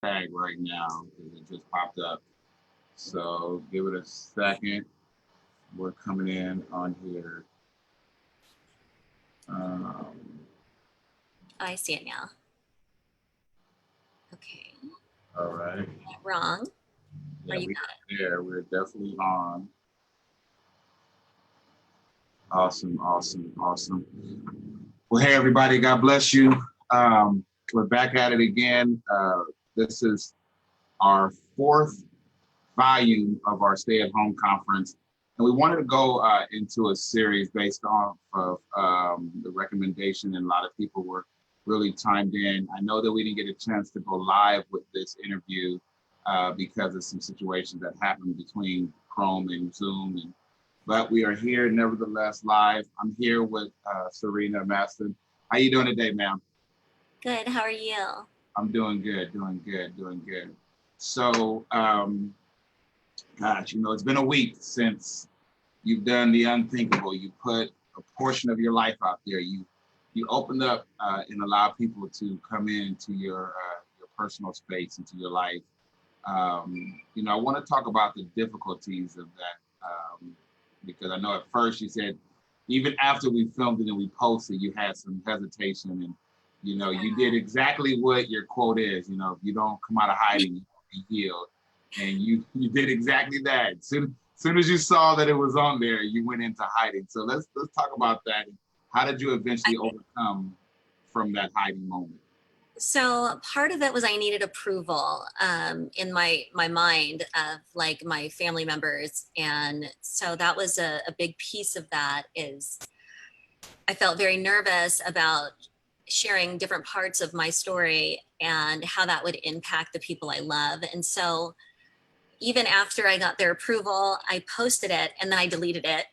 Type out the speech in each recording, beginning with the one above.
tag right now because it just popped up. So give it a second. We're coming in on here. Um, I see it now. Okay. all right. Wrong. Are Yeah, you we got are there. We're definitely on. Awesome, awesome, awesome. Well, hey, everybody. God bless you. We're back at it again. This is our fourth volume of our Stay at Home conference. And we wanted to go into a series based off of the recommendation, and a lot of people were really timed in. I know that we didn't get a chance to go live with this interview because of some situations that happened between Chrome and Zoom. But we are here nevertheless live. I'm here with Serena, Mastin. How you doing today, ma'am? it? Good. How are you? I'm doing good, doing good, doing good. So, gosh, it's been a week since you've done the unthinkable. You put a portion of your life out there. You opened up and allowed people to come into your personal space, into your life. I want to talk about the difficulties of that because I know at first you said even after we filmed it and we posted, you had some hesitation, and you did exactly what your quote is. If you don't come out of hiding, you won't be healed, and you did exactly that. Soon as you saw that it was on there, you went into hiding. So let's talk about that. How did you eventually overcome from that hiding moment? So part of it was I needed approval in my mind of like my family members, and so that was a big piece of that. Is I felt very nervous about sharing different parts of my story and how that would impact the people I love, and so even after I got their approval, I posted it and then I deleted it.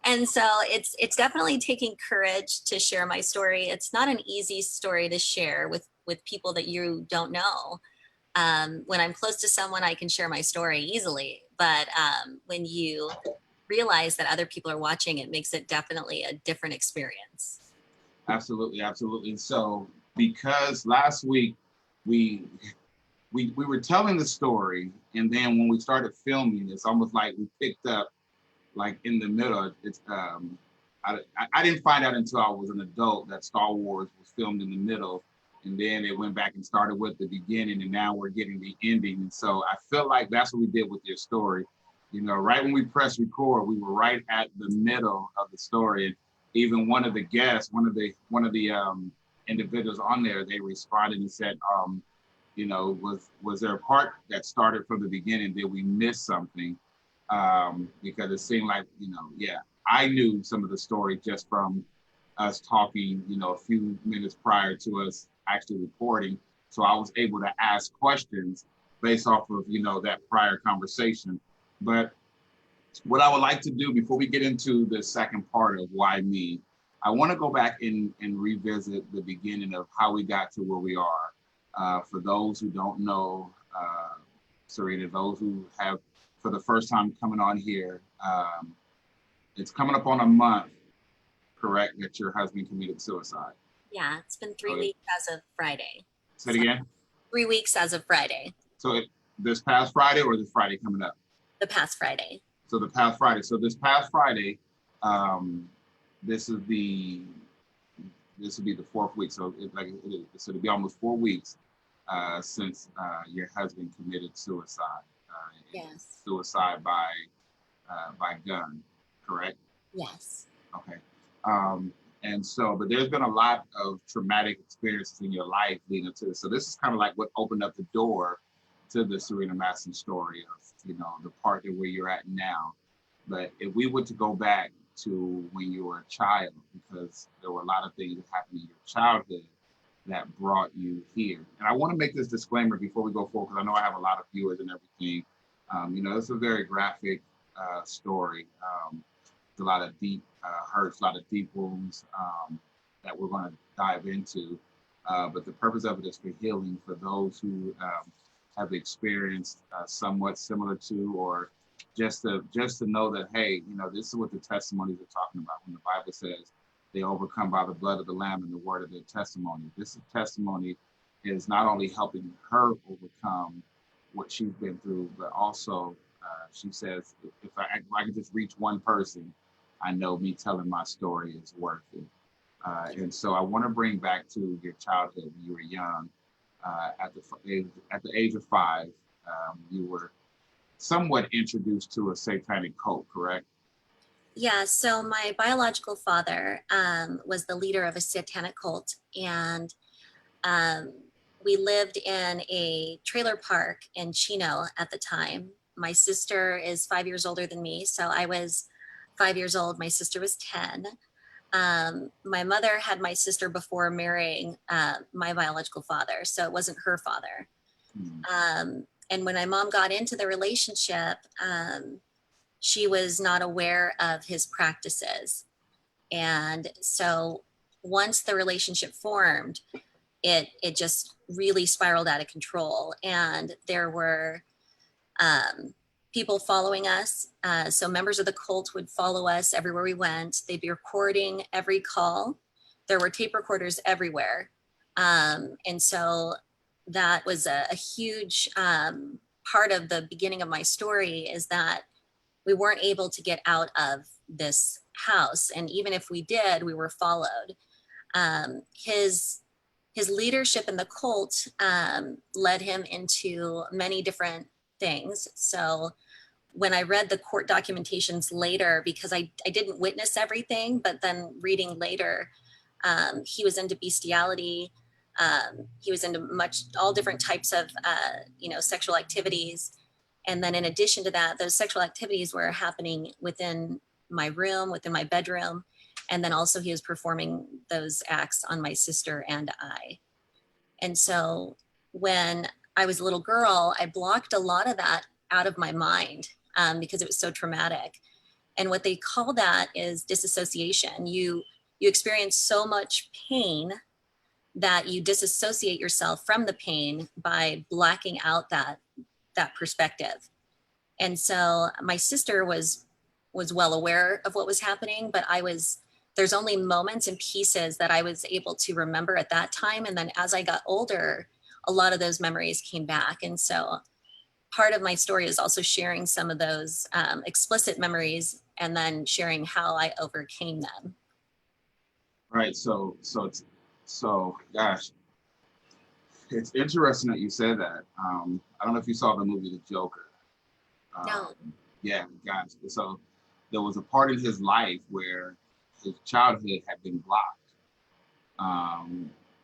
And so it's definitely taking courage to share my story. It's not an easy story to share with people that you don't know. When I'm close to someone, I can share my story easily, but when you realize that other people are watching, it makes it definitely a different experience. Absolutely, absolutely. So because last week we we were telling the story, and then when we started filming, it's almost like we picked up like in the middle. I didn't find out until I was an adult that Star Wars was filmed in the middle, and then it went back and started with the beginning, and now we're getting the ending. And so I feel like that's what we did with your story. Right when we pressed record, we were right at the middle of the story. And even one of the guests, one of the individuals on there, they responded and said, was there a part that started from the beginning? Did we miss something? Because it seemed like, yeah, I knew some of the story just from us talking, a few minutes prior to us actually recording. So I was able to ask questions based off of, that prior conversation. But what I would like to do before we get into the second part of why me, I want to go back and revisit the beginning of how we got to where we are. For those who don't know, Serena, those who have for the first time coming on here, it's coming up on a month, correct, that your husband committed suicide. Yeah, it's been three Okay. weeks as of Friday. Say it So again. 3 weeks as of Friday, So this past Friday or this Friday coming up? the past Friday. So the past Friday. So this past Friday, um, this is the this will be the fourth week. So so it'll be almost 4 weeks since your husband committed suicide. Yes. Suicide by gun, correct? Yes. Okay. And so, but there's been a lot of traumatic experiences in your life leading to this. So this is kind of like what opened up the door to the Serena Mastin story of, the part that where you're at now. But if we were to go back to when you were a child, because there were a lot of things that happened in your childhood that brought you here. And I want to make this disclaimer before we go forward, because I know I have a lot of viewers and everything. It's a very graphic story. A lot of deep hurts, a lot of deep wounds that we're going to dive into. But the purpose of it is for healing for those who have experienced somewhat similar to, or just to know that, hey, this is what the testimonies are talking about when the Bible says They overcome by the blood of the Lamb and the word of their testimony. This testimony is not only helping her overcome what she's been through, but also she says, if I can just reach one person, I know me telling my story is worth it. And so I want to bring back to your childhood when you were young. At the age of 5, you were somewhat introduced to a satanic cult, correct? Yeah, so my biological father was the leader of a satanic cult, and um, we lived in a trailer park in Chino at the time. My sister is 5 years older than me, so I was 5 years old. My sister was 10. My mother had my sister before marrying my biological father, so it wasn't her father. Hmm. And when my mom got into the relationship, she was not aware of his practices. And so once the relationship formed, it just really spiraled out of control. And there were people following us. So members of the cult would follow us everywhere we went. They'd be recording every call. There were tape recorders everywhere. And so that was a huge part of the beginning of my story, is that we weren't able to get out of this house. And even if we did, we were followed. His leadership in the cult led him into many different things. So when I read the court documentations later, because I didn't witness everything, but then reading later, he was into bestiality. He was into all different types of, sexual activities. And then in addition to that, those sexual activities were happening within my room, within my bedroom. And then also he was performing those acts on my sister and I. And so when I was a little girl, I blocked a lot of that out of my mind because it was so traumatic. And what they call that is disassociation. You experience so much pain that you disassociate yourself from the pain by blacking out that perspective. And so my sister was well aware of what was happening, but there's only moments and pieces that I was able to remember at that time. And then as I got older, a lot of those memories came back. And so part of my story is also sharing some of those explicit memories and then sharing how I overcame them. Right. Gosh, it's interesting that you said that. I don't know if you saw the movie The Joker. No. Yeah, guys. So there was a part in his life where his childhood had been blocked,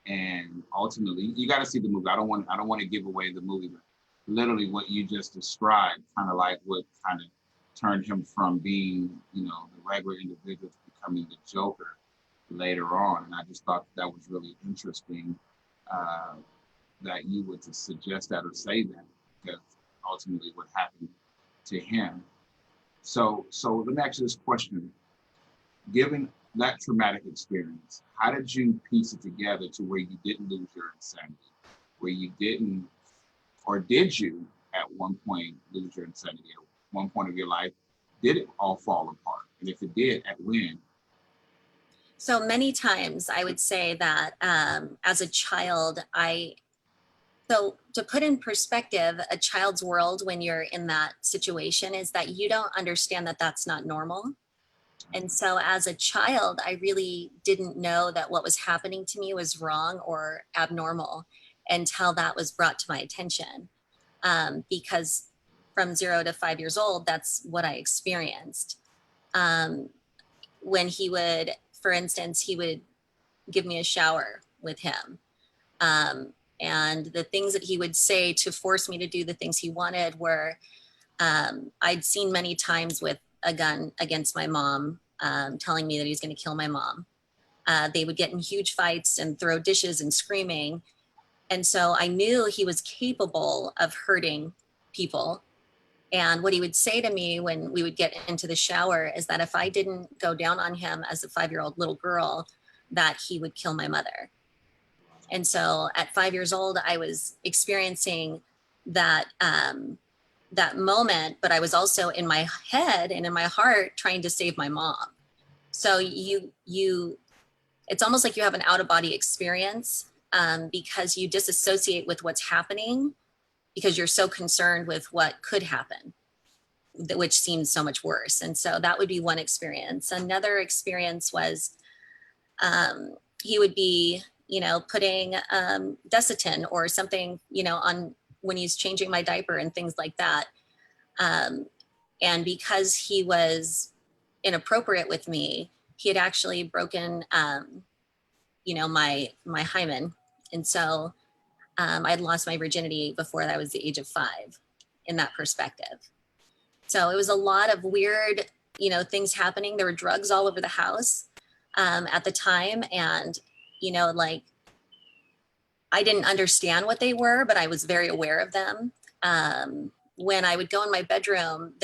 and ultimately, you got to see the movie. I don't want to give away the movie, but literally what you just described, kind of like what kind of turned him from being, the regular individual to becoming the Joker later on. And I just thought that was really interesting that you would to suggest that or say that, because ultimately what happened to him. So let me ask you this question. Given that traumatic experience, how did you piece it together to where you didn't lose your insanity? Where you didn't, or did you at one point lose your insanity? At one point of your life, did it all fall apart? And if it did, at when? So many times I would say that as a child, so to put in perspective, a child's world when you're in that situation is that you don't understand that that's not normal. And so as a child, I really didn't know that what was happening to me was wrong or abnormal until that was brought to my attention. Because from 0 to 5 years old, that's what I experienced. When he would, for instance, he would give me a shower with him. And the things that he would say to force me to do the things he wanted were, I'd seen many times with a gun against my mom, telling me that he was going to kill my mom. They would get in huge fights and throw dishes and screaming. And so I knew he was capable of hurting people. And what he would say to me when we would get into the shower is that if I didn't go down on him as a 5-year-old little girl, that he would kill my mother. And so at 5 years old, I was experiencing that that moment, but I was also in my head and in my heart trying to save my mom. So you it's almost like you have an out of body experience, because you disassociate with what's happening because you're so concerned with what could happen, which seems so much worse. And so that would be one experience. Another experience was, he would be, putting Desitin or something, on when he's changing my diaper and things like that. And because he was inappropriate with me, he had actually broken, my hymen. And so I'd lost my virginity before I was the age of 5 in that perspective. So it was a lot of weird, things happening. There were drugs all over the house at the time. And, like, I didn't understand what they were, but I was very aware of them. When I would go in my bedroom,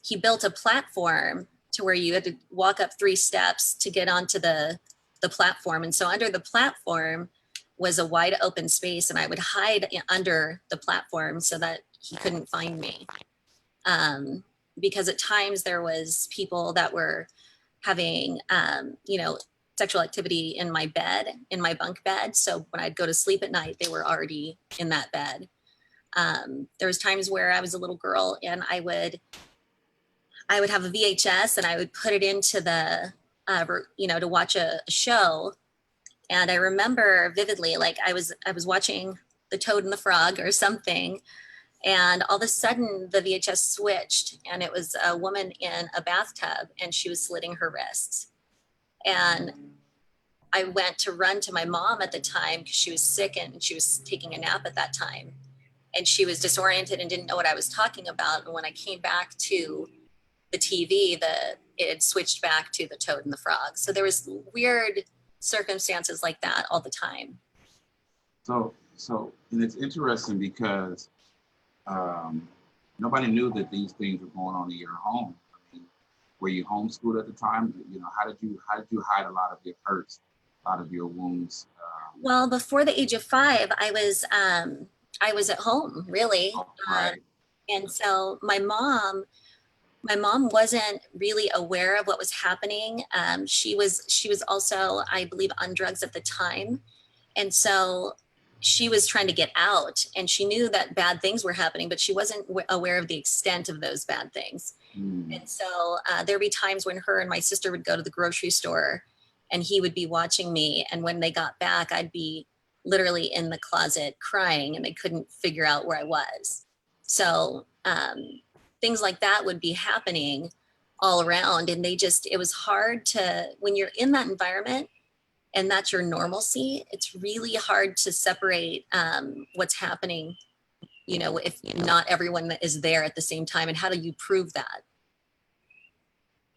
he built a platform to where you had to walk up 3 steps to get onto the platform. And so under the platform was a wide open space, and I would hide under the platform so that he couldn't find me. Because at times there was people that were having, sexual activity in my bed, in my bunk bed. So when I'd go to sleep at night, they were already in that bed. There was times where I was a little girl and I would have a VHS and I would put it into the, to watch a show. And I remember vividly, like I was watching The Toad and the Frog or something. And all of a sudden the VHS switched and it was a woman in a bathtub and she was slitting her wrists. And I went to run to my mom at the time because she was sick and she was taking a nap at that time. And she was disoriented and didn't know what I was talking about. And when I came back to the TV, it had switched back to The Toad and the Frog. So there was weird circumstances like that all the time. So, and it's interesting because nobody knew that these things were going on in your home. I mean, were you homeschooled at the time? How did you hide a lot of your hurts, a lot of your wounds? Well, before the age of 5, I was at home, really. Right. And so my mom wasn't really aware of what was happening. She was also, I believe, on drugs at the time. And so she was trying to get out and she knew that bad things were happening, but she wasn't aware of the extent of those bad things. And so there'd be times when her and my sister would go to the grocery store and he would be watching me. And when they got back, I'd be literally in the closet crying and they couldn't figure out where I was. So things like that would be happening all around. And it was hard when you're in that environment and that's your normalcy, it's really hard to separate what's happening, if not everyone is there at the same time. And how do you prove that?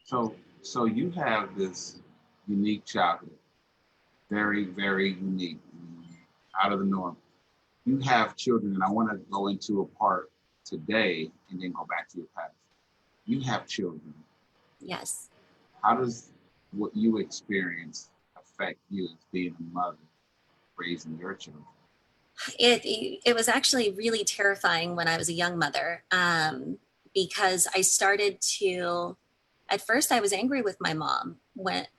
So you have this unique childhood, very, very unique, out of the norm. You have children, and I want to go into a part today and then go back to your past. You have children. Yes. How does what you experience affect you as being a mother raising your children? It was actually really terrifying when I was a young mother, because I started to, at first I was angry with my mom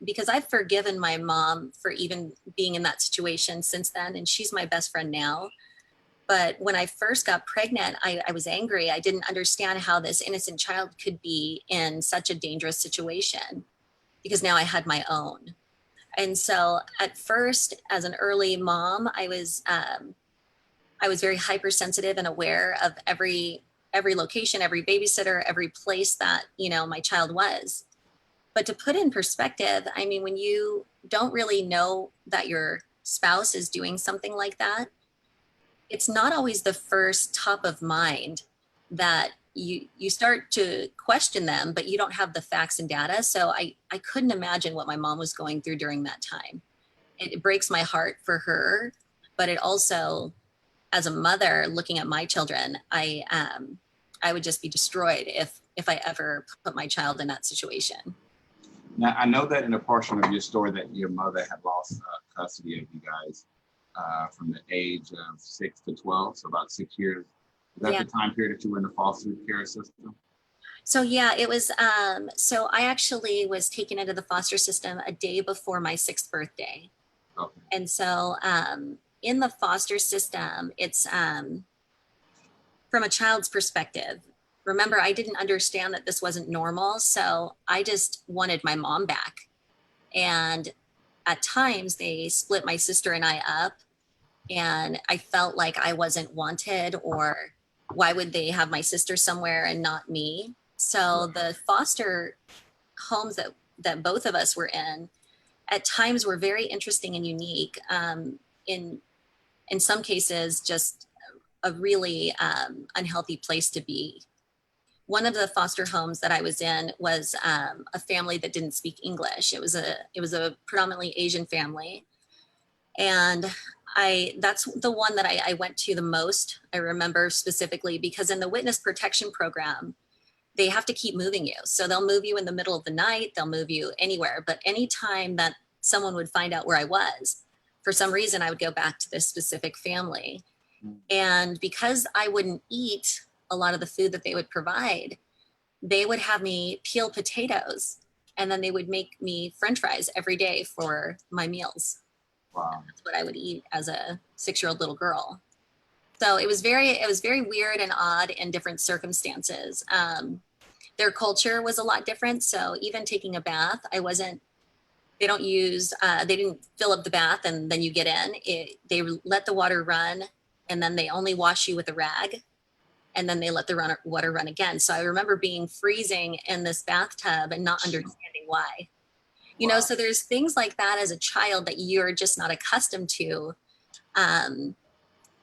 because I've forgiven my mom for even being in that situation since then. And she's my best friend now. But when I first got pregnant, I was angry. I didn't understand how this innocent child could be in such a dangerous situation because now I had my own. And so at first, as an early mom, I was very hypersensitive and aware of every location, every babysitter, every place that, my child was. But to put in perspective, I mean, when you don't really know that your spouse is doing something like that, it's not always the first top of mind that you start to question them, but you don't have the facts and data. So I couldn't imagine what my mom was going through during that time. It breaks my heart for her, but it also, as a mother looking at my children, I would just be destroyed if I ever put my child in that situation. Now, I know that in a portion of your story that your mother had lost custody of you guys from the age of 6 to 12, so about 6 years. Is that the time period that you were in the foster care system? So yeah, it was, so I actually was taken into the foster system a day before my 6th birthday. Okay. And so in the foster system, it's from a child's perspective. Remember, I didn't understand that this wasn't normal. So I just wanted my mom back. And at times they split my sister and I up. And I felt like I wasn't wanted, or why would they have my sister somewhere and not me? So the foster homes that both of us were in at times were very interesting and unique. In some cases, just a really unhealthy place to be. One of the foster homes that I was in was a family that didn't speak English. It was a predominantly Asian family, and that's the one that I went to the most. I remember specifically because in the witness protection program, they have to keep moving you. So they'll move you in the middle of the night, they'll move you anywhere. But anytime that someone would find out where I was, for some reason, I would go back to this specific family. And because I wouldn't eat a lot of the food that they would provide, they would have me peel potatoes, and then they would make me French fries every day for my meals. Wow. That's what I would eat as a 6-year-old little girl. So it was very weird and odd in different circumstances. Their culture was a lot different. So even taking a bath, they don't use, they didn't fill up the bath and then you get in. They let the water run, and then they only wash you with a rag, and then they let the water run again. So I remember being freezing in this bathtub and not understanding why. Wow. So there's things like that as a child that you're just not accustomed to. Um,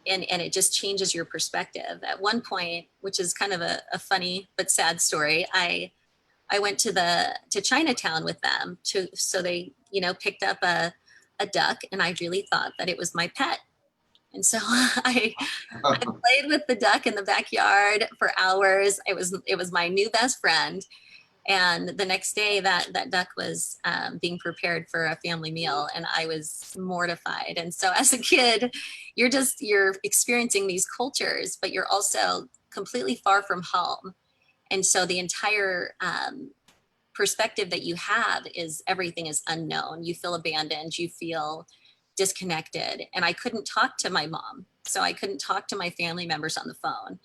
and it just changes your perspective. At one point, which is kind of a funny but sad story, I went to Chinatown with them so they picked up a duck, and I really thought that it was my pet. And so I played with the duck in the backyard for hours. It was my new best friend. And the next day, that duck was being prepared for a family meal, and I was mortified. And so, as a kid, you're experiencing these cultures, but you're also completely far from home. And so, the entire perspective that you have is everything is unknown. You feel abandoned. You feel disconnected. And I couldn't talk to my mom, so I couldn't talk to my family members on the phone.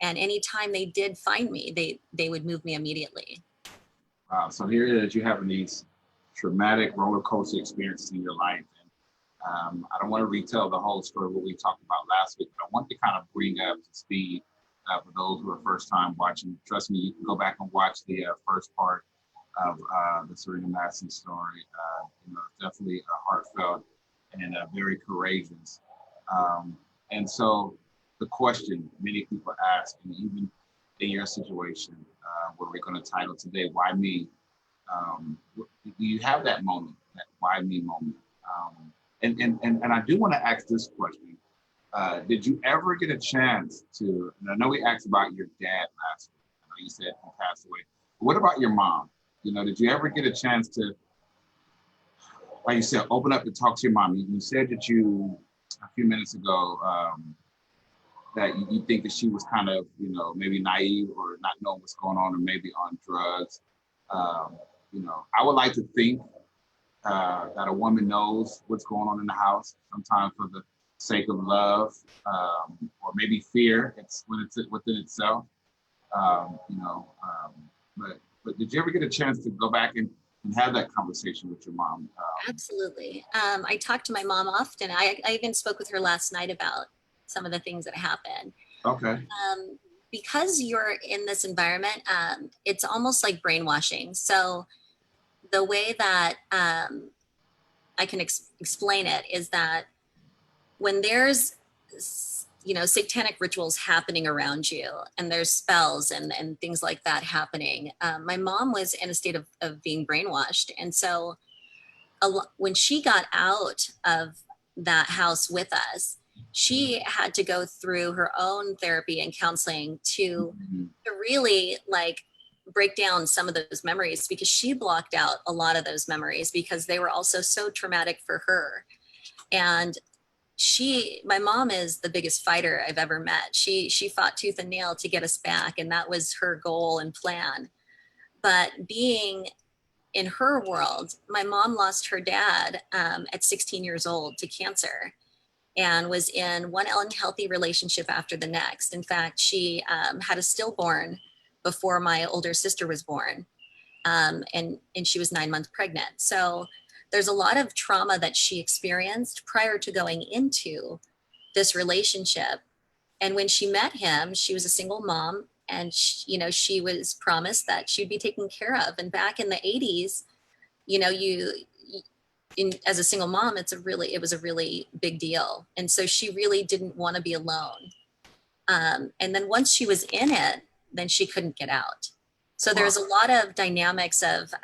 And anytime they did find me, they would move me immediately. Wow. So here it is, you having these traumatic roller coaster experiences in your life. And I don't want to retell the whole story of what we talked about last week, but I want to kind of bring up to speed for those who are first time watching. Trust me, you can go back and watch the first part of the Serena Mastin story. Definitely heartfelt and very courageous. And so the question many people ask, and even in your situation, where we're going to title today, Why Me? Do you have that moment, that why me moment? And I do want to ask this question. Did you ever get a chance to, and I know we asked about your dad last week. I know you said he passed away. But what about your mom? Did you ever get a chance to, like you said, open up to talk to your mom? You said that a few minutes ago, that you think that she was kind of, maybe naive or not knowing what's going on, or maybe on drugs. I would like to think that a woman knows what's going on in the house, sometimes for the sake of love, or maybe fear. It's when it's within itself. But did you ever get a chance to go back and have that conversation with your mom? Absolutely. I talk to my mom often. I even spoke with her last night about some of the things that happen. Okay. Because you're in this environment, it's almost like brainwashing. So the way that I can explain it is that when there's satanic rituals happening around you, and there's spells and things like that happening, my mom was in a state of being brainwashed. And so when she got out of that house with us, she had to go through her own therapy and counseling to really break down some of those memories, because she blocked out a lot of those memories because they were also so traumatic for her. And my mom is the biggest fighter I've ever met. She fought tooth and nail to get us back, and that was her goal and plan. But being in her world, my mom lost her dad at 16 years old to cancer, and was in one unhealthy relationship after the next. In fact, she had a stillborn before my older sister was born, and she was 9 months pregnant. So there's a lot of trauma that she experienced prior to going into this relationship. And when she met him, she was a single mom, and she was promised that she'd be taken care of. And back in the 80s, as a single mom, it was a really big deal. And so she really didn't want to be alone. And then once she was in it, then she couldn't get out. So there's a lot of dynamics of,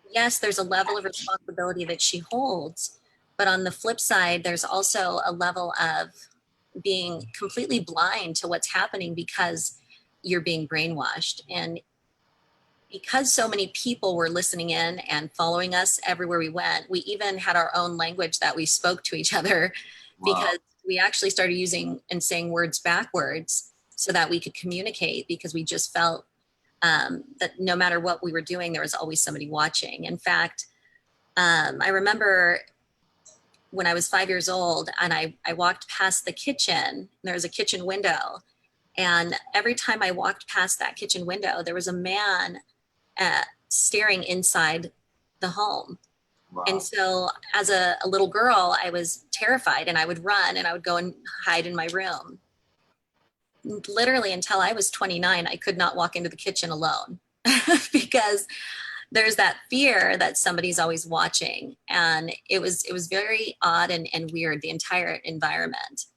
yes, there's a level of responsibility that she holds, but on the flip side, there's also a level of being completely blind to what's happening because you're being brainwashed. And because so many people were listening in and following us everywhere we went, we even had our own language that we spoke to each other. Wow. Because we actually started using and saying words backwards so that we could communicate, because we just felt that no matter what we were doing, there was always somebody watching. In fact, I remember when I was 5 years old and I walked past the kitchen, there was a kitchen window. And every time I walked past that kitchen window, there was a man staring inside the home. Wow. And so as a little girl, I was terrified, and I would run and I would go and hide in my room. Literally until I was 29, I could not walk into the kitchen alone because there's that fear that somebody's always watching. And it was very odd and weird, the entire environment.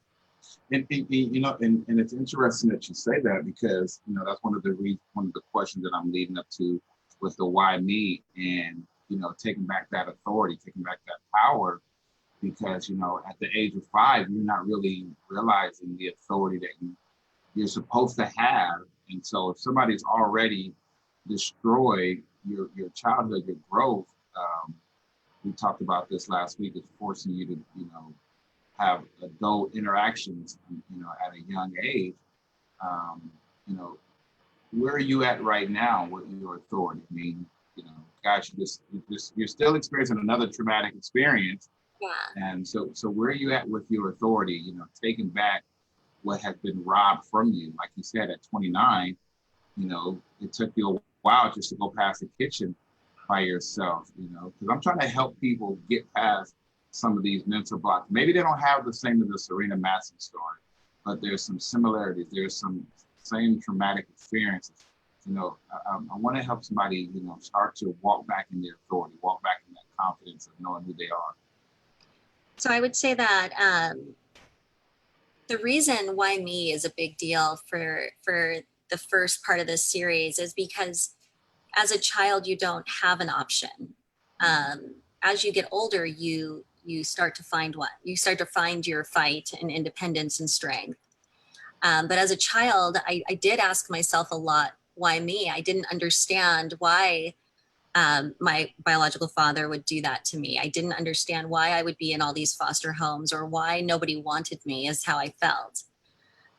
And it's interesting that you say that, because that's one of the questions that I'm leading up to with the why me, and taking back that authority, taking back that power, because at the age of 5, you're not really realizing the authority that you're supposed to have. And so if somebody's already destroyed your childhood, your growth, we talked about this last week, it's forcing you to have adult interactions at a young age. Where are you at right now with your authority? I mean, gosh, you're still experiencing another traumatic experience. Yeah. And so where are you at with your authority, taking back what has been robbed from you? Like you said, at 29, it took you a while just to go past the kitchen by yourself, because I'm trying to help people get past some of these mental blocks. Maybe they don't have the same as the Serena Mastin story, but there's some similarities. There's some same traumatic experiences. I want to help somebody, start to walk back in their authority, walk back in that confidence of knowing who they are. So I would say that the reason why me is a big deal for the first part of this series is because as a child, you don't have an option. As you get older, you start to find one. You start to find your fight and independence and strength. But as a child, I did ask myself a lot, why me? I didn't understand why my biological father would do that to me. I didn't understand why I would be in all these foster homes, or why nobody wanted me, is how I felt.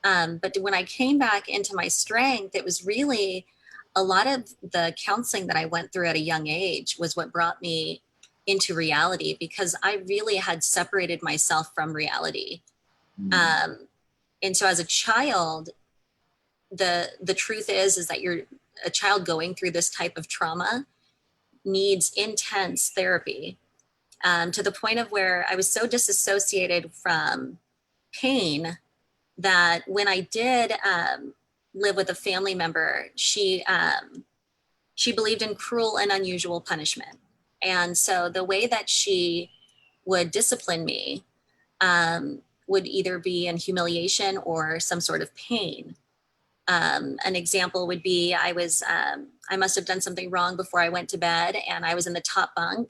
But when I came back into my strength, it was really a lot of the counseling that I went through at a young age was what brought me into reality, because I really had separated myself from reality. Mm-hmm. And so as a child, the truth is that a child going through this type of trauma needs intense therapy, to the point of where I was so disassociated from pain that when I did live with a family member, she believed in cruel and unusual punishment. And so the way that she would discipline me would either be in humiliation or some sort of pain. An example would be I must have done something wrong before I went to bed, and I was in the top bunk,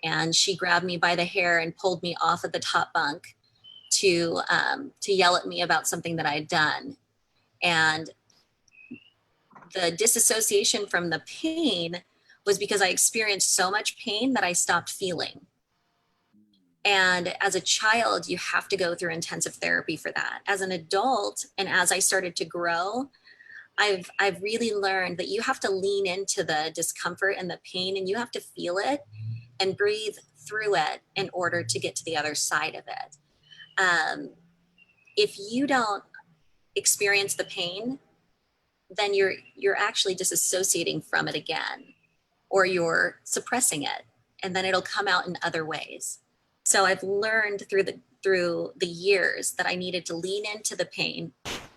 and she grabbed me by the hair and pulled me off of the top bunk to yell at me about something that I had done. And the disassociation from the pain was because I experienced so much pain that I stopped feeling. And as a child, you have to go through intensive therapy for that. As an adult, and as I started to grow, I've really learned that you have to lean into the discomfort and the pain, and you have to feel it and breathe through it in order to get to the other side of it. If you don't experience the pain, then you're actually disassociating from it again, or you're suppressing it, and then it'll come out in other ways. So I've learned through the years that I needed to lean into the pain,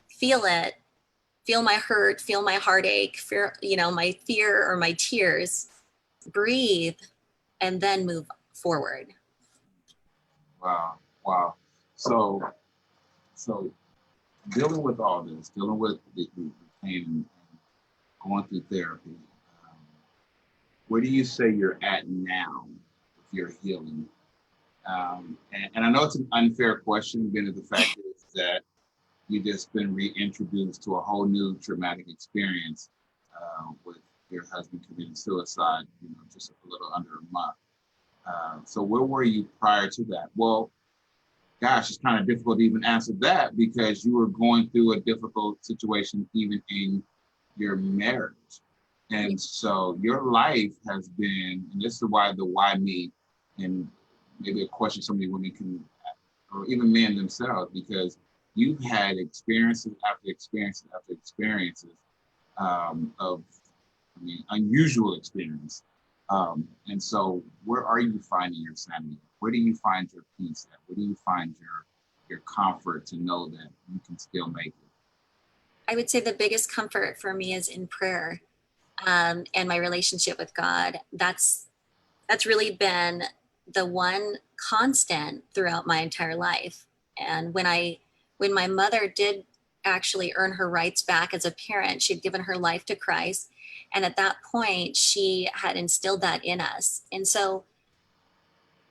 feel it, feel my hurt, feel my heartache, fear, my fear or my tears, breathe, and then move forward. Wow. Wow. So dealing with all this, dealing with the pain and going through therapy, um, where do you say you're at now with your healing? And I know it's an unfair question, given the fact is that you just been reintroduced to a whole new traumatic experience with your husband committing suicide, just a little under a month. So where were you prior to that? Well, gosh, it's kind of difficult to even answer that because you were going through a difficult situation even in your marriage. And so your life has been, and this is why the why me, and maybe a question so many women can, or even men themselves, because you've had experiences after experiences after experiences unusual experience. And so where are you finding your sanity? Where do you find your peace at? Where do you find your comfort to know that you can still make it? I would say the biggest comfort for me is in prayer, and my relationship with God. That's really been the one constant throughout my entire life. And when my mother did actually earn her rights back as a parent, she'd given her life to Christ. And at that point, she had instilled that in us. And so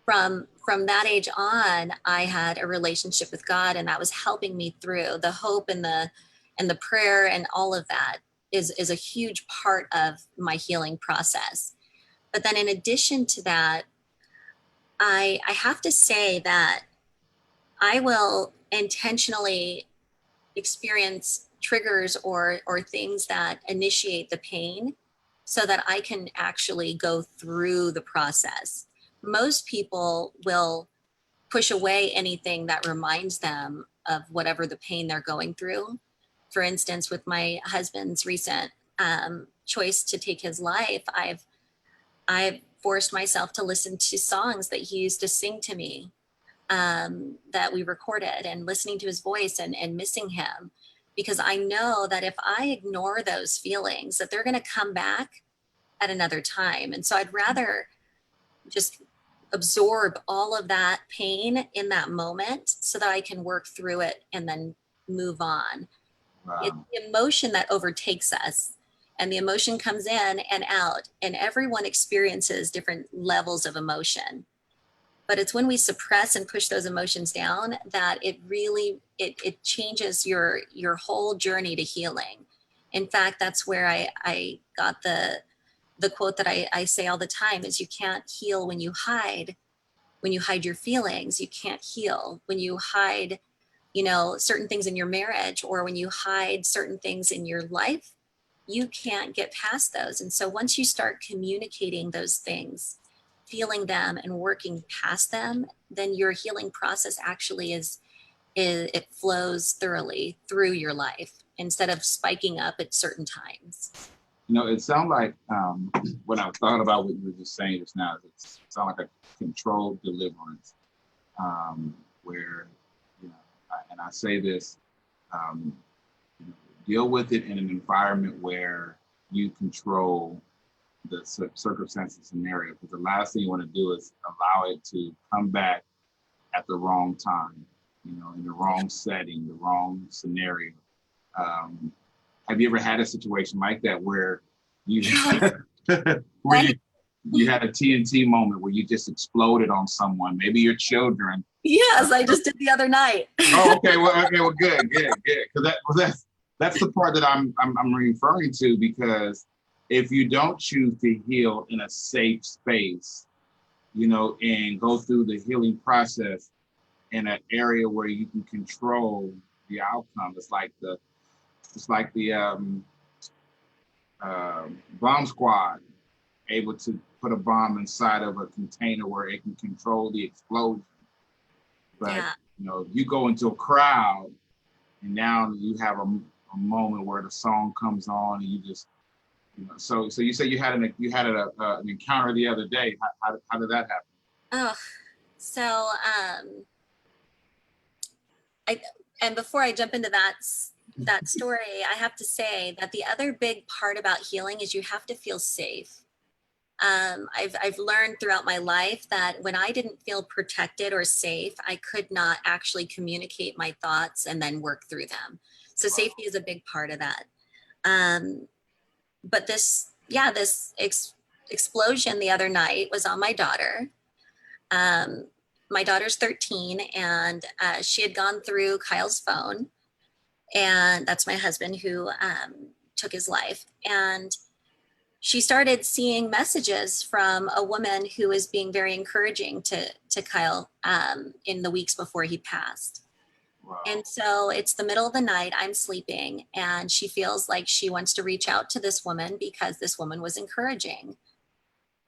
from that age on, I had a relationship with God, and that was helping me through the hope and the prayer, and all of that is a huge part of my healing process. But then in addition to that, I have to say that I will intentionally experience triggers or things that initiate the pain so that I can actually go through the process. Most people will push away anything that reminds them of whatever the pain they're going through. For instance, with my husband's recent choice to take his life, I've forced myself to listen to songs that he used to sing to me, that we recorded, and listening to his voice and missing him, because I know that if I ignore those feelings, that they're going to come back at another time. And so I'd rather just absorb all of that pain in that moment so that I can work through it and then move on. Wow. It's the emotion that overtakes us, and the emotion comes in and out, and everyone experiences different levels of emotion. But it's when we suppress and push those emotions down that it really it changes your whole journey to healing. In fact, that's where I got the quote that I say all the time is, you can't heal when you hide. When you hide your feelings, you can't heal. When you hide, certain things in your marriage, or when you hide certain things in your life, you can't get past those. And so once you start communicating those things, feeling them and working past them, then your healing process actually it flows thoroughly through your life instead of spiking up at certain times. It sounds like when I thought about what you were just saying just now, it sounds like a controlled deliverance, where, and I say this, deal with it in an environment where you control the circumstances scenario, because the last thing you want to do is allow it to come back at the wrong time, in the wrong setting, the wrong scenario. Have you ever had a situation like that where you where you had a TNT moment where you just exploded on someone, maybe your children? Yes, I just did the other night. Oh, okay. Well, good. Because that's the part that I'm referring to, because if you don't choose to heal in a safe space, you know, and go through the healing process in an area where you can control the outcome. It's like the bomb squad able to put a bomb inside of a container where it can control the explosion. But Yeah. you know, you go into a crowd and now you have a moment where the song comes on and you just, you know. So you say you had an encounter the other day. How did that happen? Oh, so I and before I jump into that story, I have to say that the other big part about healing is you have to feel safe. I've learned throughout my life that when I didn't feel protected or safe, I could not actually communicate my thoughts and then work through them. So Wow. safety is a big part of that. Um, but this explosion the other night was on my daughter. Um, my daughter's 13, and she had gone through Kyle's phone, and that's my husband who took his life. And she started seeing messages from a woman who was being very encouraging to Kyle in the weeks before he passed. Wow. And so it's the middle of the night, I'm sleeping, and she feels like she wants to reach out to this woman because this woman was encouraging.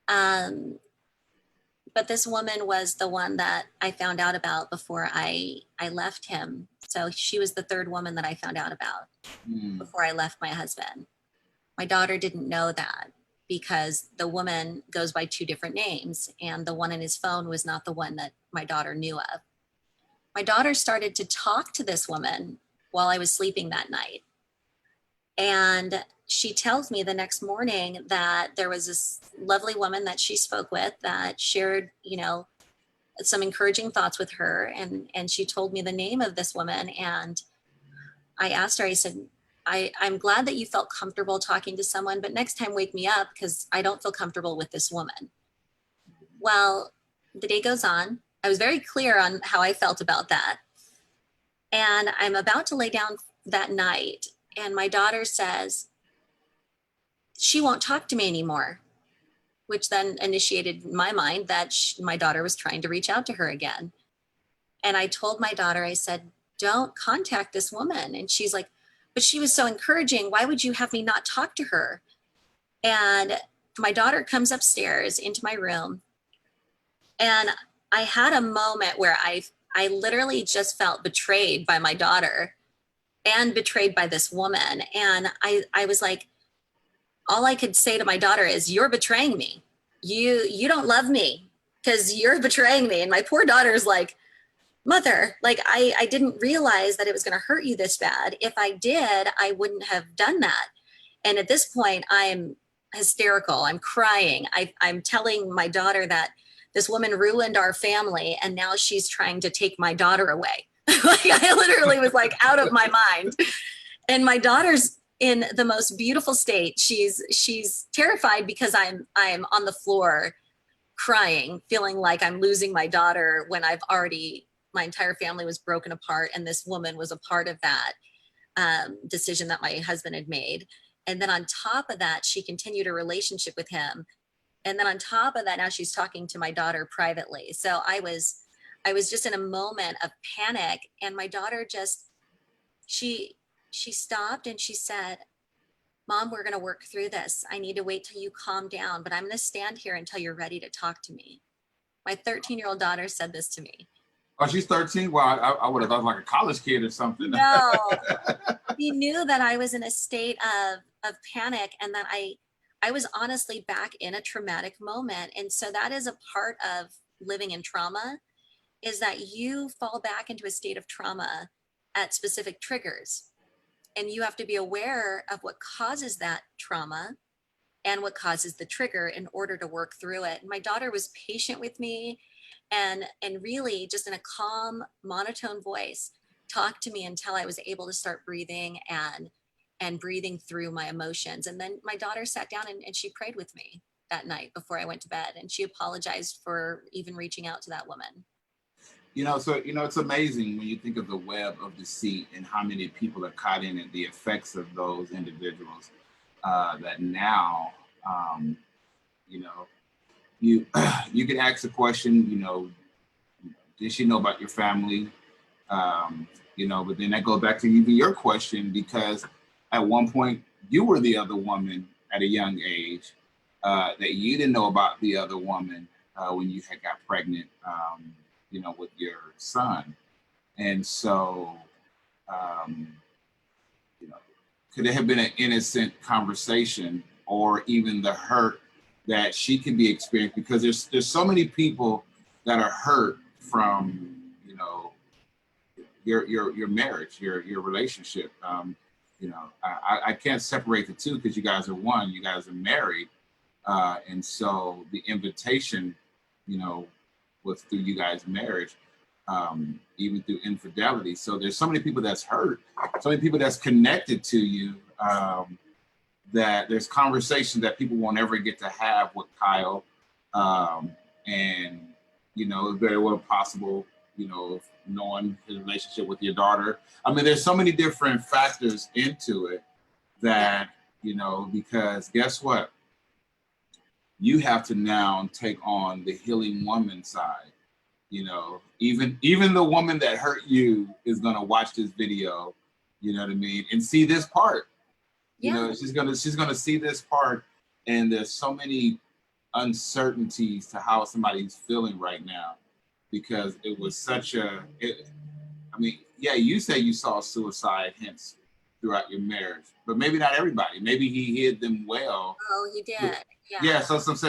Um, but this woman was the one that I found out about before I left him. So she was the third woman that I found out about before I left my husband. My daughter didn't know that because the woman goes by two different names, and the one in his phone was not the one that my daughter knew of. My daughter started to talk to this woman while I was sleeping that night. And she tells me the next morning that there was this lovely woman that she spoke with that shared, you know, some encouraging thoughts with her. And she told me the name of this woman. And I asked her, I said, I'm glad that you felt comfortable talking to someone, but next time wake me up because I don't feel comfortable with this woman. Well, the day goes on. I was very clear on how I felt about that. And I'm about to lay down that night, and my daughter says, she won't talk to me anymore, which then initiated in my mind that my daughter was trying to reach out to her again. And I told my daughter, I said, don't contact this woman. And she's like, but she was so encouraging. Why would you have me not talk to her? And my daughter comes upstairs into my room. And I had a moment where I literally just felt betrayed by my daughter and betrayed by this woman. And I was like, all I could say to my daughter is, you're betraying me. You don't love me because you're betraying me. And my poor daughter's like, mother, like I didn't realize that it was going to hurt you this bad. If I did, I wouldn't have done that. And at this point, I'm hysterical. I'm crying. I'm telling my daughter that this woman ruined our family, and now she's trying to take my daughter away. Like I literally was like out of my mind. And my daughter's in the most beautiful state. She's terrified because I'm on the floor crying, feeling like I'm losing my daughter when my entire family was broken apart, and this woman was a part of that decision that my husband had made. And then on top of that, she continued a relationship with him. And then on top of that, now she's talking to my daughter privately. So I was just in a moment of panic, and my daughter just she stopped and she said, Mom, we're going to work through this. I need to wait till you calm down, but I'm going to stand here until you're ready to talk to me. My 13-year-old daughter said this to me. Oh, she's 13? Well, I would have thought like a college kid or something. No, he knew that I was in a state of panic, and that I was honestly back in a traumatic moment. And so that is a part of living in trauma, is that you fall back into a state of trauma at specific triggers. And you have to be aware of what causes that trauma and what causes the trigger in order to work through it. And my daughter was patient with me, and really just in a calm, monotone voice, talked to me until I was able to start breathing and breathing through my emotions. And then my daughter sat down and she prayed with me that night before I went to bed. And she apologized for even reaching out to that woman. You know, so, you know, it's amazing when you think of the web of deceit and how many people are caught in it, the effects of those individuals that now, you know, you you can ask a question, did she know about your family? But then that goes back to even your question, because at one point you were the other woman at a young age, that you didn't know about the other woman when you had got pregnant, with your son. And so, um, could it have been an innocent conversation, or even the hurt that she could be experienced? Because there's so many people that are hurt from, your marriage, your relationship. I can't separate the two, because you guys are one, you guys are married. And so the invitation, was through you guys' marriage, even through infidelity. So there's so many people that's hurt, so many people that's connected to you, that there's conversations that people won't ever get to have with Kyle. And, it's very well possible, knowing his relationship with your daughter. I mean, there's so many different factors into it that, because guess what? You have to now take on the healing woman side. Even the woman that hurt you is gonna watch this video, you know what I mean, and see this part. Yeah. She's gonna see this part, and there's so many uncertainties to how somebody's feeling right now, because it was you say you saw suicide hints throughout your marriage, but maybe not everybody. Maybe he hid them well. Oh, he did. Yeah. So this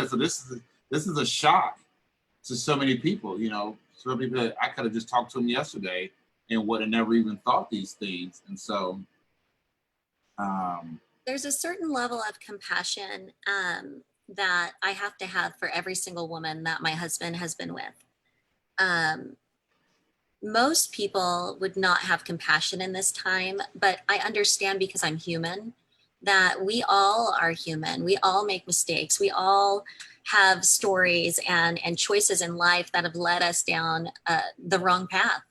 is a shock to so many people. So many people that I could have just talked to him yesterday and would have never even thought these things. And so, there's a certain level of compassion that I have to have for every single woman that my husband has been with. Most people would not have compassion in this time, but I understand, because I'm human, that we all are human. We all make mistakes. We all have stories and choices in life that have led us down the wrong path.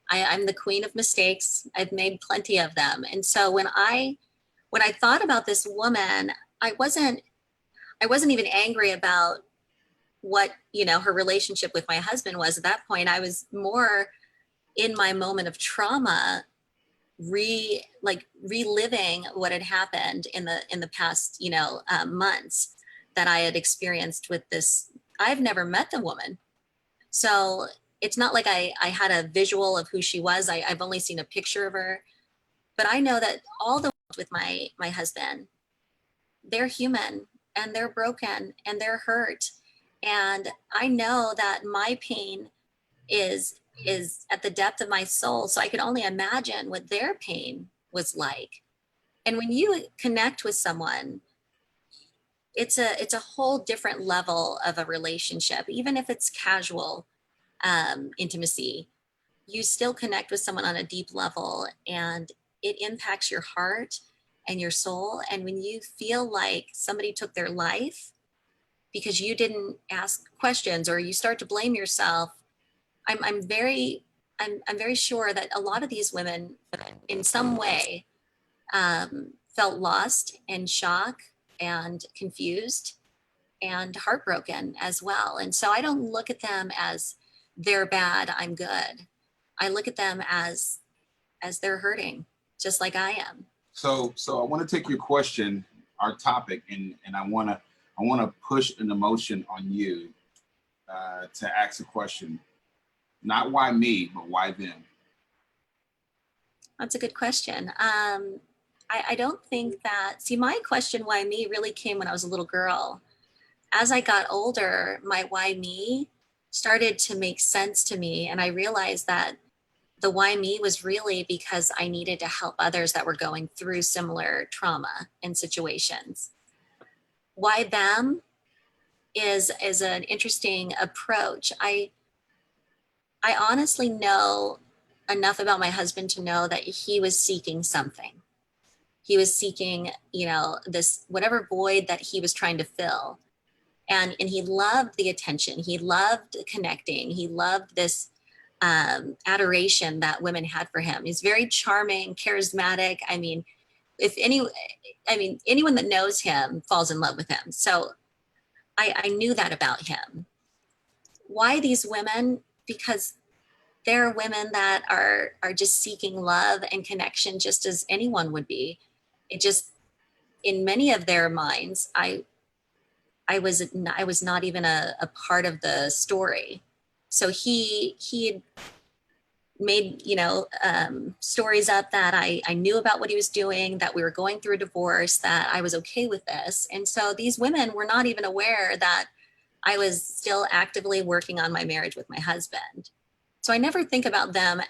I'm the queen of mistakes. I've made plenty of them. And so when I thought about this woman, I wasn't even angry about what, her relationship with my husband was. At that point, I was more in my moment of trauma, reliving what had happened in the past, months that I had experienced with this. I've never met the woman. So it's not like I had a visual of who she was. I've only seen a picture of her, but I know that all the with my husband, they're human, and they're broken, and they're hurt. And I know that my pain is at the depth of my soul. So I could only imagine what their pain was like. And when you connect with someone, it's a whole different level of a relationship. Even if it's casual intimacy, you still connect with someone on a deep level, and it impacts your heart and your soul. And when you feel like somebody took their life because you didn't ask questions, or you start to blame yourself, I'm very sure that a lot of these women in some way felt lost and shock and confused and heartbroken as well. And so I don't look at them as they're bad, I'm good. I look at them as they're hurting, just like I am. So I want to take your question, our topic, and I want to push an emotion on you to ask a question. Not why me, but why them? That's a good question. I don't think that, my question, why me, really came when I was a little girl. As I got older, my why me started to make sense to me. And I realized that the why me was really because I needed to help others that were going through similar trauma and situations. Why them is an interesting approach. I honestly know enough about my husband to know that he was seeking something. He was seeking, this whatever void that he was trying to fill. And he loved the attention. He loved connecting. He loved this adoration that women had for him. He's very charming, charismatic. Anyone that knows him falls in love with him. So I knew that about him. Why these women? Because there are women that are just seeking love and connection just as anyone would be. It just, in many of their minds, I was not even a part of the story. So he had made, stories up that I knew about what he was doing, that we were going through a divorce, that I was okay with this. And so these women were not even aware that I was still actively working on my marriage with my husband. So I never think about them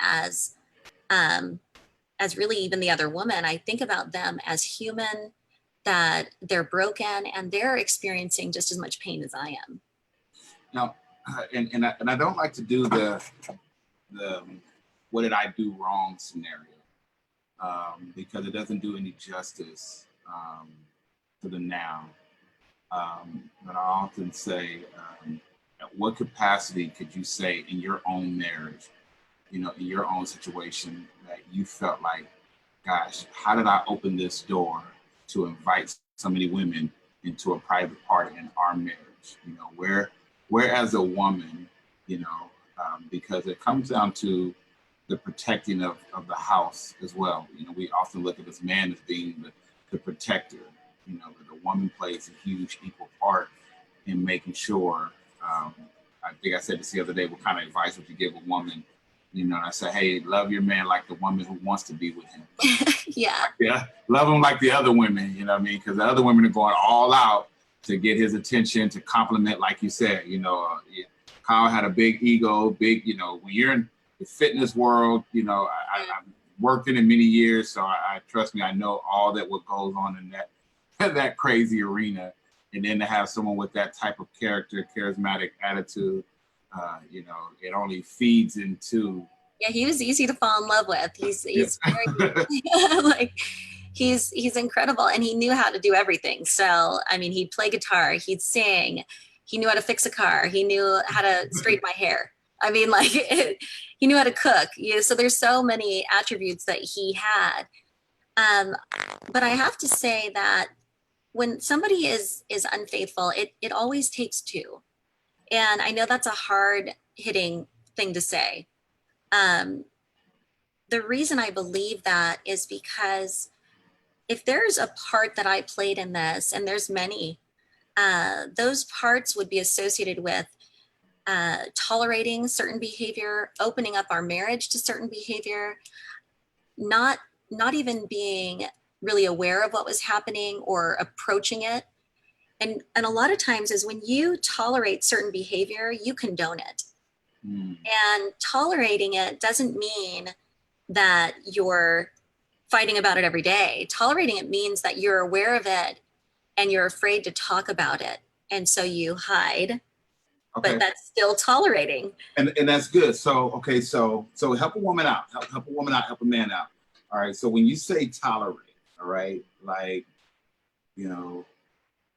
um, as really even the other woman. I think about them as human, that they're broken and they're experiencing just as much pain as I am. Now, and I don't like to do the what did I do wrong scenario, because it doesn't do any justice to the now. But I often say, at what capacity could you say in your own marriage, in your own situation, that you felt like, gosh, how did I open this door to invite so many women into a private part in our marriage? Where as a woman, because it comes down to the protecting of the house as well. We often look at this man as being the protector. But the woman plays a huge equal part in making sure. I think I said this the other day. What kind of advice would you give a woman? And I say, hey, love your man like the woman who wants to be with him. Yeah. Yeah, love him like the other women. You know what I mean? Because the other women are going all out to get his attention, to compliment, like you said. Kyle had a big ego, when you're in the fitness world, I've worked in it many years, so I trust me, I know all that what goes on in that crazy arena. And then to have someone with that type of character, charismatic attitude, it only feeds into. Yeah, he was easy to fall in love with. He's very like he's incredible, and he knew how to do everything. So I mean, he'd play guitar, he'd sing, he knew how to fix a car, he knew how to straighten my hair. I mean, he knew how to cook. So there's so many attributes that he had. But I have to say that when somebody is unfaithful, it always takes two. And I know that's a hard hitting thing to say. Um, the reason I believe that is because if there's a part that I played in this, and there's many, those parts would be associated with tolerating certain behavior, opening up our marriage to certain behavior, not even being really aware of what was happening or approaching it. And a lot of times is when you tolerate certain behavior, you condone it. And tolerating it doesn't mean that you're fighting about it every day. Tolerating it means that you're aware of it and you're afraid to talk about it. And so you hide, but that's still tolerating. And that's good. So, okay, so help a woman out, help a woman out, help a man out. All right. So when you say tolerate, all right, like,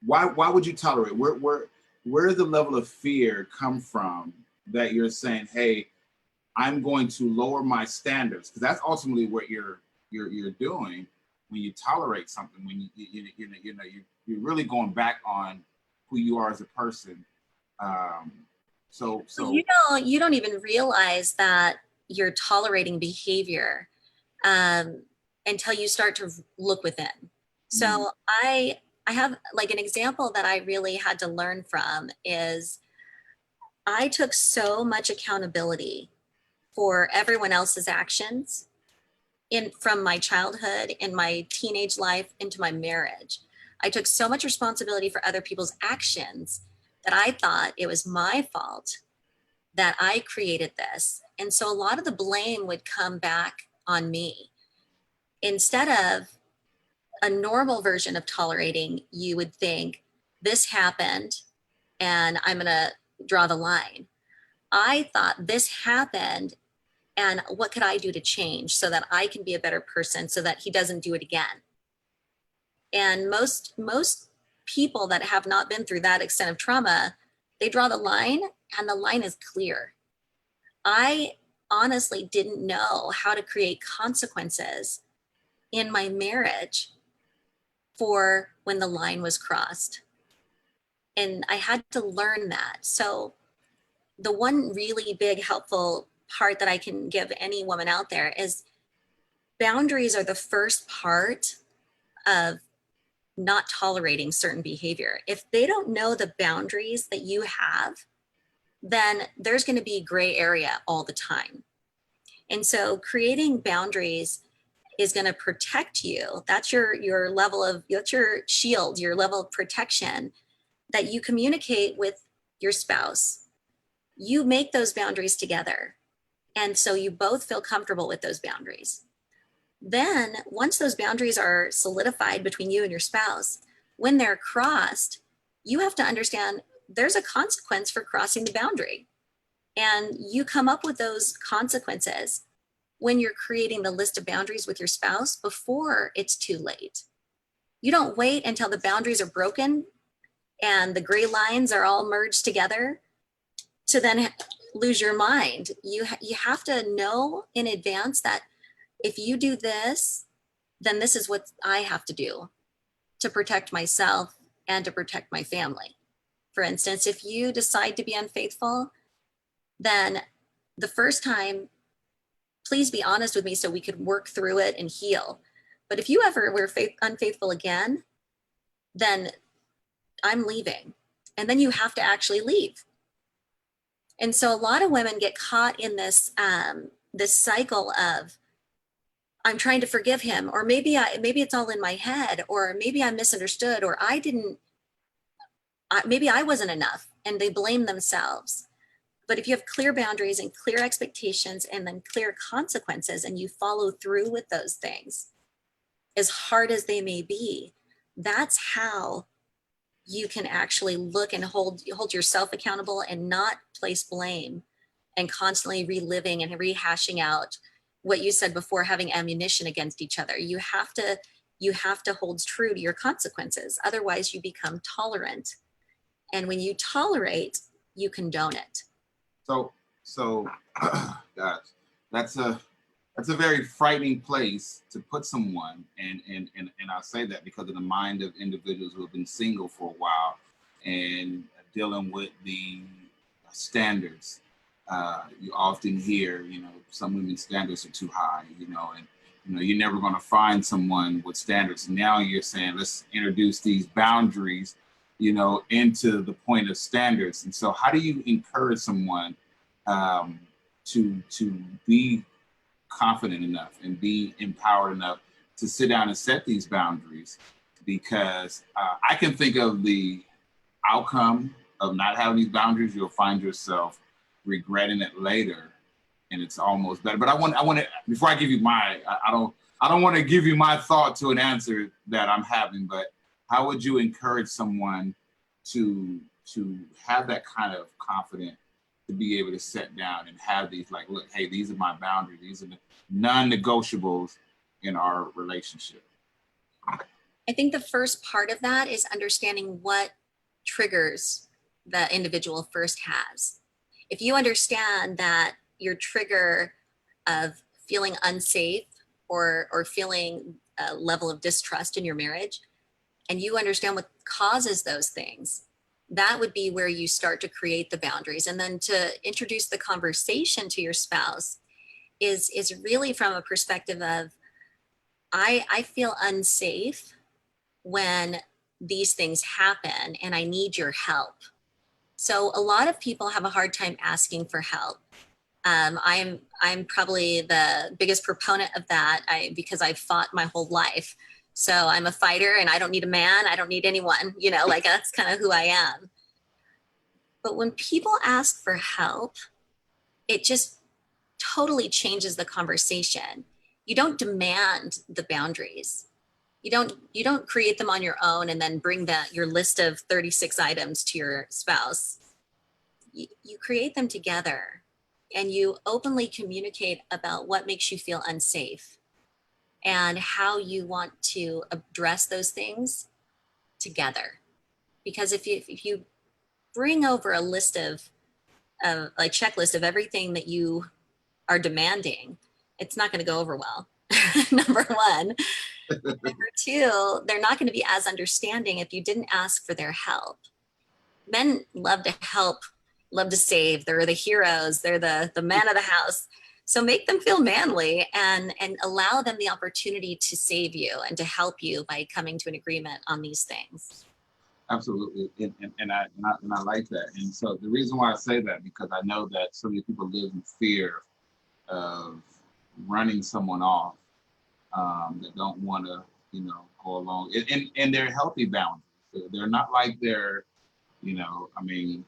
why would you tolerate? Where does the level of fear come from that you're saying, hey, I'm going to lower my standards? Because that's ultimately what you're doing when you tolerate something. When you're really going back on who you are as a person. So you don't even realize that you're tolerating behavior until you start to look within. So I have like an example that I really had to learn from is I took so much accountability for everyone else's actions from my childhood, in my teenage life, into my marriage. I took so much responsibility for other people's actions that I thought it was my fault that I created this. And so a lot of the blame would come back on me. Instead of a normal version of tolerating, you would think, this happened and I'm going to draw the line. I thought, this happened and what could I do to change so that I can be a better person so that he doesn't do it again? And most people that have not been through that extent of trauma, they draw the line and the line is clear. I honestly didn't know how to create consequences in my marriage for when the line was crossed. And I had to learn that. So the one really big helpful part that I can give any woman out there is boundaries are the first part of not tolerating certain behavior. If they don't know the boundaries that you have, then there's going to be gray area all the time. And so creating boundaries is going to protect you. That's your level of, that's your shield, your level of protection that you communicate with your spouse. You make those boundaries together. And so you both feel comfortable with those boundaries. Then once those boundaries are solidified between you and your spouse, when they're crossed, you have to understand there's a consequence for crossing the boundary. And you come up with those consequences when you're creating the list of boundaries with your spouse before it's too late. You don't wait until the boundaries are broken and the gray lines are all merged together to then lose your mind. You have to know in advance that if you do this, then this is what I have to do to protect myself and to protect my family. For instance, if you decide to be unfaithful, then the first time, please be honest with me so we could work through it and heal. But if you ever were unfaithful again, then I'm leaving. And then you have to actually leave. And so a lot of women get caught in this this cycle of, I'm trying to forgive him, or maybe it's all in my head, or maybe I misunderstood, or maybe I wasn't enough, and they blame themselves. But if you have clear boundaries and clear expectations and then clear consequences, and you follow through with those things, as hard as they may be, that's how you can actually look and hold yourself accountable and not place blame and constantly reliving and rehashing out what you said before, having ammunition against each other. You have to hold true to your consequences. Otherwise you become tolerant. And when you tolerate, you condone it. So gosh, that's a very frightening place to put someone, and I say that because of the mind of individuals who have been single for a while and dealing with the standards. You often hear, some women's standards are too high, and you're never going to find someone with standards. Now you're saying, let's introduce these boundaries, into the point of standards. And so how do you encourage someone to be confident enough and be empowered enough to sit down and set these boundaries? Because I can think of the outcome of not having these boundaries. You'll find yourself regretting it later, and it's almost better. But I want to, before I give you I don't want to give you my thought to an answer that I'm having, but how would you encourage someone to have that kind of confidence to be able to sit down and have these, like, look, hey, these are my boundaries. These are the non-negotiables in our relationship? I think the first part of that is understanding what triggers the individual first has. If you understand that your trigger of feeling unsafe or feeling a level of distrust in your marriage, and you understand what causes those things, that would be where you start to create the boundaries. And then to introduce the conversation to your spouse is really from a perspective of, I feel unsafe when these things happen and I need your help. So a lot of people have a hard time asking for help. I'm probably the biggest proponent of that because I've fought my whole life. So I'm a fighter and I don't need a man. I don't need anyone, like that's kind of who I am. But when people ask for help, it just totally changes the conversation. You don't demand the boundaries. You don't create them on your own and then bring your list of 36 items to your spouse. You create them together and you openly communicate about what makes you feel unsafe and how you want to address those things together. Because if you bring over a list of like checklist of everything that you are demanding, it's not going to go over well. Number one. Number two, they're not going to be as understanding if you didn't ask for their help. Men love to help, love to save. They're the heroes. They're the man of the house. So make them feel manly and allow them the opportunity to save you and to help you by coming to an agreement on these things. Absolutely, and I like that. And so the reason why I say that, because I know that so many people live in fear of running someone off, that don't want to, go along. And they're healthy boundaries. They're not like they're, I mean,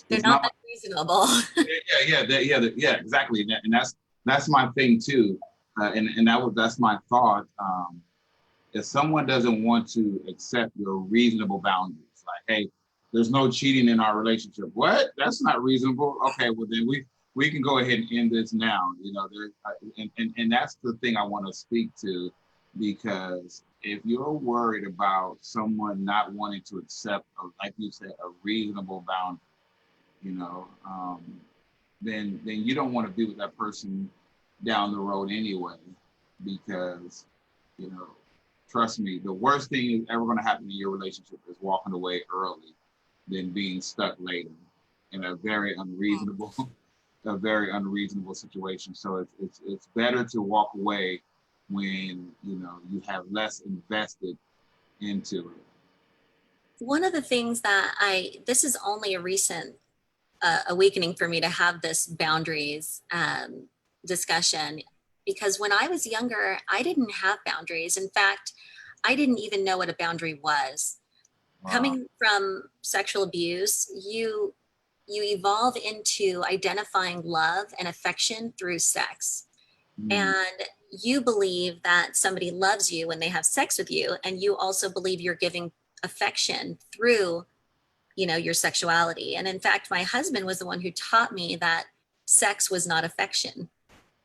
They're it's not not. unreasonable. Yeah, exactly. And that's my thing too. And that's my thought. If someone doesn't want to accept your reasonable boundaries, like, hey, there's no cheating in our relationship. What? That's not reasonable. Okay, well then we can go ahead and end this now. And that's the thing I want to speak to, because if you're worried about someone not wanting to accept, like you said, a reasonable boundary, you know, um, then you don't want to be with that person down the road anyway, because, you know, trust me, the worst thing ever going to happen in your relationship is walking away early than being stuck later in a very unreasonable, a very unreasonable situation. So it's better to walk away when you have less invested into it. One of the things that this is only a recent awakening for me to have this boundaries discussion, because when I was younger, I didn't have boundaries. In fact, I didn't even know what a boundary was. Wow. Coming from sexual abuse, you evolve into identifying love and affection through sex. Mm, And you believe that somebody loves you when they have sex with you, and you also believe you're giving affection through your sexuality. And in fact, my husband was the one who taught me that sex was not affection.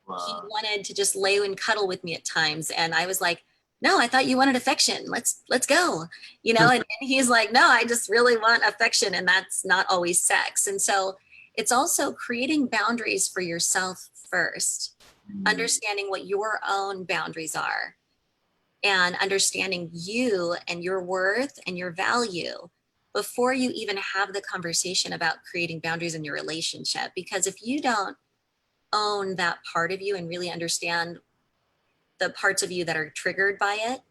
He wow. wanted to just lay and cuddle with me at times, and I was like, no, I thought you wanted affection. Let's go. And he's like, no, I just really want affection, and that's not always sex. And so it's also creating boundaries for yourself first, Mm, understanding what your own boundaries are, and understanding you and your worth and your value before you even have the conversation about creating boundaries in your relationship. Because if you don't own that part of you and really understand the parts of you that are triggered by it,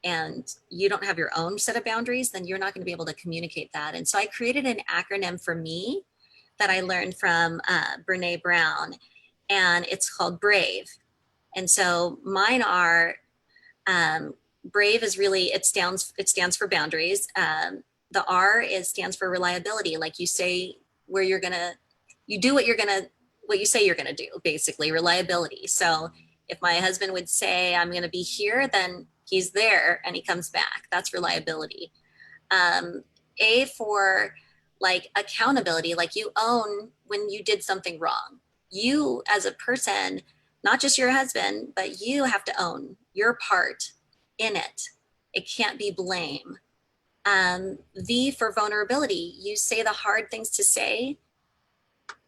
and you don't have your own set of boundaries, then you're not going to be able to communicate that. And so I created an acronym for me that I learned from Brene Brown, and it's called BRAVE. And so mine are brave is really it stands for boundaries. The R stands for reliability. Like you say where you do what you say you're gonna do. Basically, reliability. So if my husband would say I'm gonna be here, then he's there and he comes back. That's reliability. Um, A for like accountability. Like you own when you did something wrong. You as a person, not just your husband, but you have to own your part in it. It can't be blame. V for vulnerability. You say the hard things to say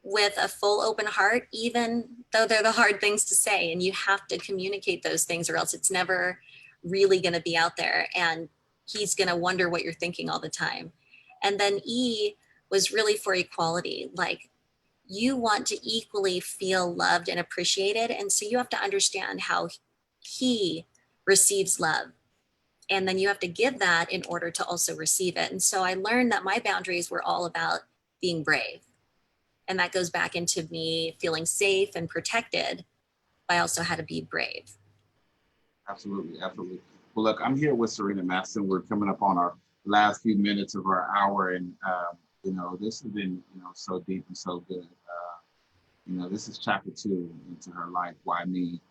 with a full open heart, even though they're the hard things to say. And you have to communicate those things, or else it's never really going to be out there. And he's going to wonder what you're thinking all the time. And then E was really for equality. Like you want to equally feel loved and appreciated. And so you have to understand how he receives love, and then you have to give that in order to also receive it. And so I learned that my boundaries were all about being brave, and that goes back into me feeling safe and protected, but I also had to be brave. absolutely, absolutely. Well, look, I'm here with Serena Mastin. We're coming up on our last few minutes of our hour, and this has been so deep and so good. This is chapter 2 into her life. Why me?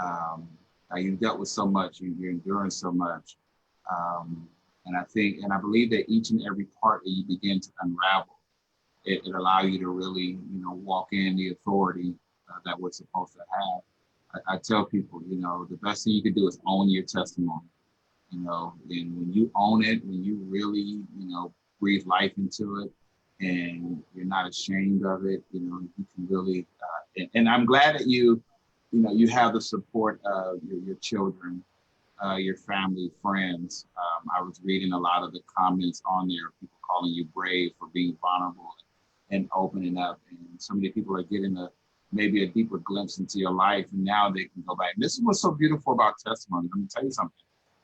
Um, you dealt with so much. You're enduring so much. And I believe that each and every part that you begin to unravel, it allow you to really, walk in the authority that we're supposed to have. I tell people, the best thing you can do is own your testimony. And when you own it, when you really, breathe life into it, and you're not ashamed of it, you can really. And I'm glad that you have the support of your children, your family, friends. I was reading a lot of the comments on there, people calling you brave for being vulnerable and opening up. And so many people are getting maybe a deeper glimpse into your life, and now they can go back. This is what's so beautiful about testimony. Let me tell you something,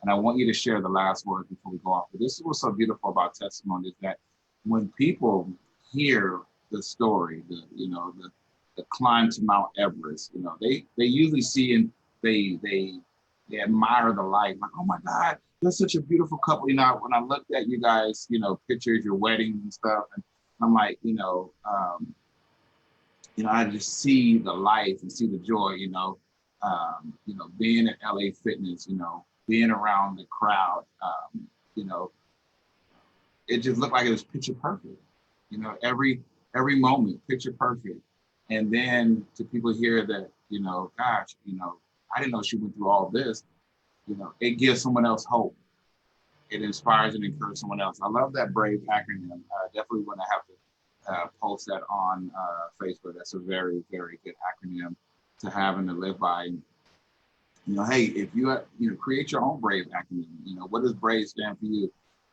and I want you to share the last word before we go off. But this is what's so beautiful about testimony is that when people hear the story, the climb to Mount Everest, they usually see and they admire the life. Like, oh my God, you're such a beautiful couple. When I looked at you guys, pictures, your weddings and stuff, and I'm like, I just see the life and see the joy, being at LA Fitness, being around the crowd, it just looked like it was picture perfect, every moment, picture perfect. And then to people hear that, gosh, I didn't know she went through all this, it gives someone else hope. It inspires and encourages someone else. I love that BRAVE acronym. Definitely want to have to post that on Facebook. That's a very, very good acronym to have and to live by. Hey, if you create your own BRAVE acronym. What does BRAVE stand for you?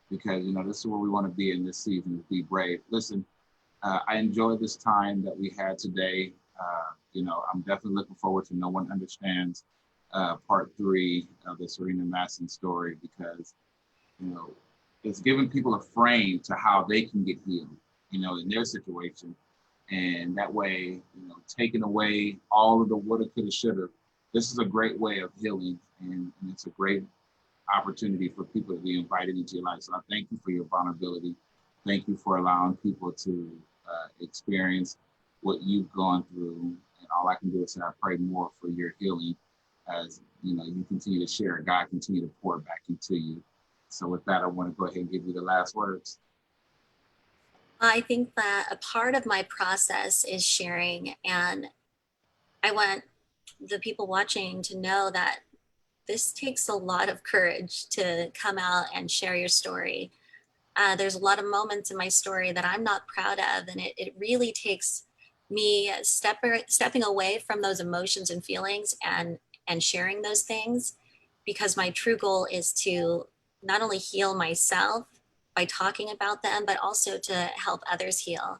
Because this is where we want to be in this season, to be brave. Listen, I enjoyed this time that we had today. I'm definitely looking forward to No One Understands part 3 of the Serena Mastin story, because it's giving people a frame to how they can get healed, in their situation. And that way, taking away all of the woulda, coulda, shoulda. This is a great way of healing, and it's a great opportunity for people to be invited into your life. So I thank you for your vulnerability. Thank you for allowing people to experience what you've gone through. And all I can do is say I pray more for your healing as you continue to share. God continue to pour back into you. So with that, I want to go ahead and give you the last words. I think that a part of my process is sharing, and I want the people watching to know that this takes a lot of courage to come out and share your story. There's a lot of moments in my story that I'm not proud of, and it really takes me stepping away from those emotions and feelings and sharing those things, because my true goal is to not only heal myself by talking about them, but also to help others heal.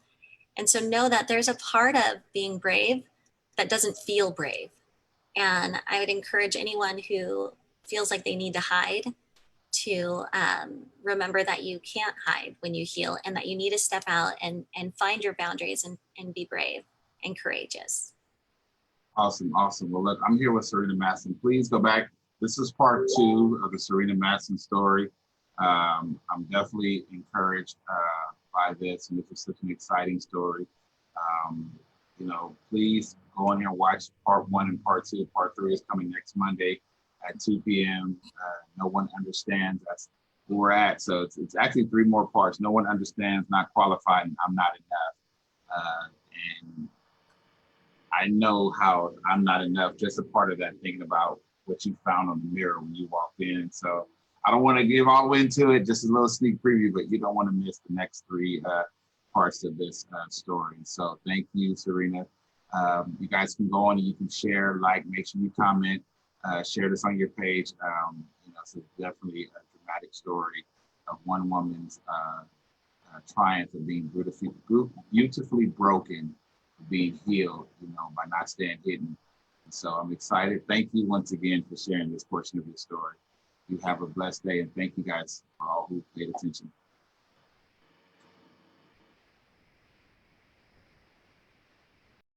And so know that there's a part of being brave that doesn't feel brave. And I would encourage anyone who feels like they need to hide to remember that you can't hide when you heal, and that you need to step out and find your boundaries and be brave and courageous. Awesome. Well, look, I'm here with Serena Mastin. Please go back. This is part 2 of the Serena Mastin story. I'm definitely encouraged by this, and this is such an exciting story. Please go in here and watch part 1 and part 2. Part 3 is coming next Monday at 2 p.m. No One Understands. That's where we're at. So it's actually 3 more parts. No One Understands, Not Qualified, and I'm Not Enough. And I know how I'm not enough, just a part of that, thinking about what you found on the mirror when you walked in. So I don't want to give all the way into it, just a little sneak preview, but you don't want to miss the next 3 parts of this story. So thank you, Serena. You guys can go on and you can share, make sure you comment, share this on your page. It's definitely a dramatic story of one woman's triumph of being beautifully broken, being healed, by not staying hidden. And so I'm excited. Thank you once again for sharing this portion of your story. You have a blessed day, and thank you guys for all who paid attention.